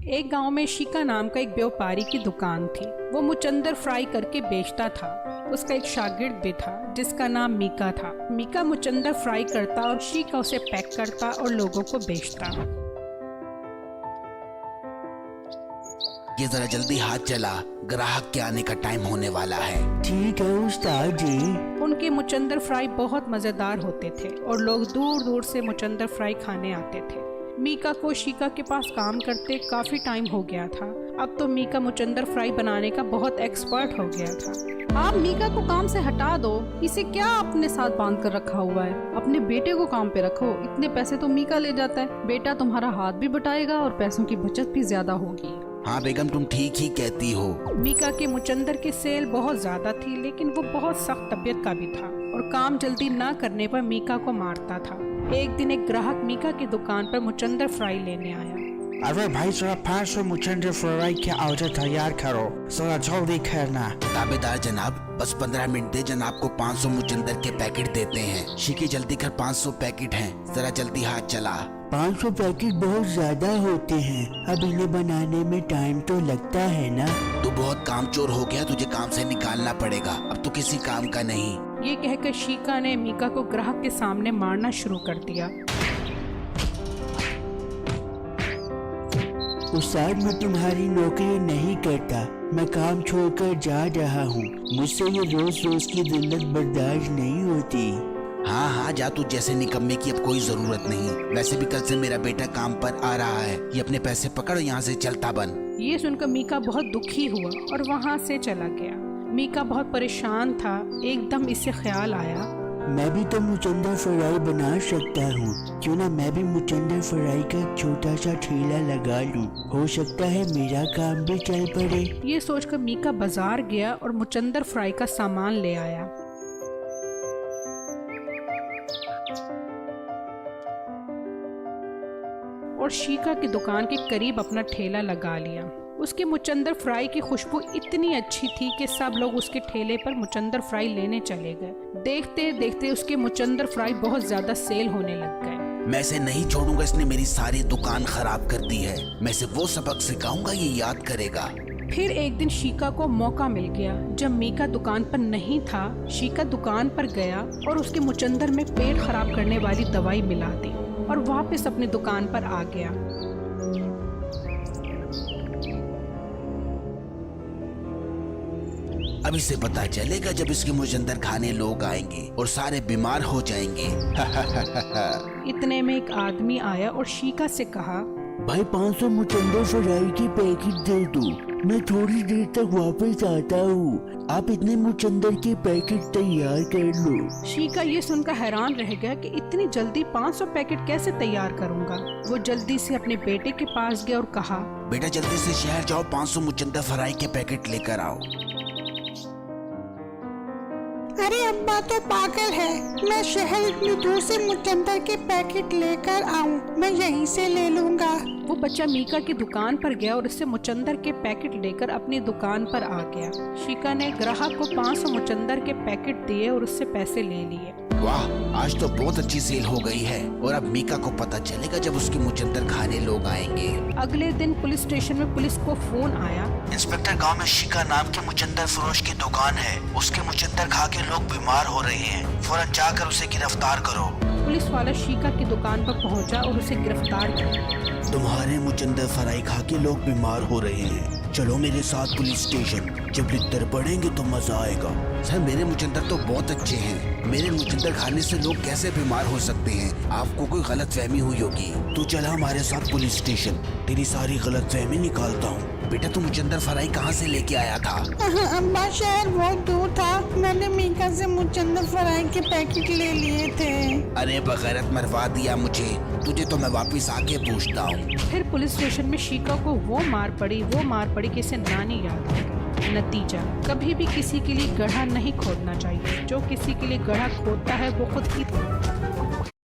एक गांव में शीका नाम का एक व्यापारी की दुकान थी। वो मुचंदर फ्राई करके बेचता था। उसका एक शागिर्द भी था जिसका नाम मीका था। मीका मुचंदर फ्राई करता और शीका उसे पैक करता और लोगों को बेचता। ये जरा जल्दी हाथ चला, ग्राहक के आने का टाइम होने वाला है। ठीक है उस्ताद जी। उनके मुचंदर फ्राई बहुत मजेदार होते थे और लोग दूर दूर से मुचंदर फ्राई खाने आते थे। मीका को शीका के पास काम करते काफी टाइम हो गया था। अब तो मीका मुचंदर फ्राई बनाने का बहुत एक्सपर्ट हो गया था। आप मीका को काम से हटा दो, इसे क्या अपने साथ बांध कर रखा हुआ है। अपने बेटे को काम पे रखो, इतने पैसे तो मीका ले जाता है। बेटा तुम्हारा हाथ भी बटाएगा और पैसों की बचत भी ज्यादा होगी। हाँ बेगम, तुम ठीक ही कहती हो। मीका के मुचंदर की सेल बहुत ज्यादा थी, लेकिन वो बहुत सख्त तबीयत का भी था और काम जल्दी ना करने पर मीका को मारता था। एक दिन एक ग्राहक मीका की दुकान पर मुचंदर फ्राई लेने आया। अरे भाई जरा 500 मुचंदर फ्राई के ऑर्डर तैयार करो, जरा जल्दी करना। ताबेदार जनाब, बस 15 मिनट दे, जनाब को 500 मुचंदर के पैकेट देते हैं। शीकी जल्दी कर, 500 पैकेट हैं, जरा जल्दी हाथ चला। 500 पैकेट बहुत ज्यादा होते हैं, अब इन्हें बनाने में टाइम तो लगता है ना। तू बहुत कामचोर हो गया, तुझे काम से निकालना पड़ेगा, अब तो किसी काम का नहीं। ये कहकर शीका ने मीका को ग्राहक के सामने मारना शुरू कर दिया। उस्ताद, मैं तुम्हारी नौकरी नहीं करता, मैं काम छोड़कर जा रहा हूँ। मुझसे ये रोज रोज की जिल्लत बर्दाश्त नहीं होती। हाँ हाँ जा, तू जैसे निकम्मे की अब कोई जरूरत नहीं। वैसे भी कल से मेरा बेटा काम पर आ रहा है, ये अपने पैसे पकड़, यहाँ से चलता बन। ये सुनकर मीका बहुत दुखी हुआ और वहाँ से चला गया। मीका बहुत परेशान था। एकदम इसे ख्याल आया, मैं भी तो मुचंदर फ्राई बना सकता हूँ, क्यों ना मैं भी मुचंदर फ्राई का एक छोटा सा ठेला लगा लूँ, हो सकता है मेरा काम भी चल पड़े। ये सोचकर मीका बाजार गया और मुचंदर फ्राई का सामान ले आया। और शीका की दुकान के करीब अपना ठेला लगा लिया। उसके मुचंदर फ्राई की खुशबू इतनी अच्छी थी कि सब लोग उसके ठेले पर मुचंदर फ्राई लेने चले गए। देखते देखते उसके मुचंदर फ्राई बहुत ज्यादा सेल होने लग गए। मैं इसे नहीं छोड़ूंगा, इसने मेरी सारी दुकान खराब कर दी है। मैं इसे वो सबक सिखाऊंगा, ये याद करेगा। फिर एक दिन शीका को मौका मिल गया। जब मीका दुकान पर नहीं था, शीका दुकान पर गया और उसके मुचंदर में पेट खराब करने वाली दवाई मिला दी और वापस अपनी दुकान पर आ गया। अब इसे पता चलेगा जब इसके मुचंदर खाने लोग आएंगे और सारे बीमार हो जाएंगे। इतने में एक आदमी आया और शीका से कहा, भाई 500 मुचंदर फ्राई की पैकेट दे दो, मैं थोड़ी देर तक वापस आता हूँ। आप इतने मुचंदर के पैकेट तैयार कर लो। शीका ये सुनकर हैरान रह गया कि इतनी जल्दी 500 पैकेट कैसे तैयार करूँगा। वो जल्दी से अपने बेटे के पास गया और कहा, बेटा जल्दी से शहर जाओ, 500 मुचंदर फ्राई के पैकेट लेकर आओ। अरे अब्बा तो पागल है, मैं शहर इतनी दूर से मुचंदर के पैकेट लेकर आऊं, मैं यहीं से ले लूंगा। वो बच्चा मीका की दुकान पर गया और उससे मुचंदर के पैकेट लेकर अपनी दुकान पर आ गया। शीका ने ग्राहक को 500 मुचंदर के पैकेट दिए और उससे पैसे ले लिए। वाह, आज तो बहुत अच्छी सेल हो गई है और अब मीका को पता चलेगा जब उसके मुचंदर खाने लोग आएंगे। अगले दिन पुलिस स्टेशन में पुलिस को फोन आया। इंस्पेक्टर, गांव में शीका नाम के मुचंदर फरोश की दुकान है, उसके मुचंदर खा के लोग बीमार हो रहे हैं, फौरन जाकर उसे गिरफ्तार करो। पुलिस वाला शीका की दुकान पर पहुंचा और उसे गिरफ्तार किया। तुम्हारे मुचंदर फ्राई खा के लोग बीमार हो रहे हैं, चलो मेरे साथ पुलिस स्टेशन, जब लिखकर पढ़ेंगे तो मजा आएगा। सर मेरे मुचंदर तो बहुत अच्छे हैं, मेरे मुचंदर खाने से लोग कैसे बीमार हो सकते हैं, आपको कोई गलतफहमी हुई होगी। तू चला हमारे साथ पुलिस स्टेशन, तेरी सारी गलतफहमी निकालता हूँ। बेटा तू मुचंदर फ्राई कहाँ से लेके आया था? अब्बा शहर बहुत दूर था, मैंने मीका से मुचंदर फ्राई के पैकेट ले लिए थे। अरे बगैरत, मरवा दिया मुझे, तुझे तो मैं वापिस आके पूछता हूँ। फिर पुलिस स्टेशन में शीका को वो मार पड़ी कि इसे नानी याद आ गई। नतीजा, कभी भी किसी के लिए गड्ढा नहीं खोदना चाहिए, जो किसी के लिए गड्ढा खोदता है वो खुद ही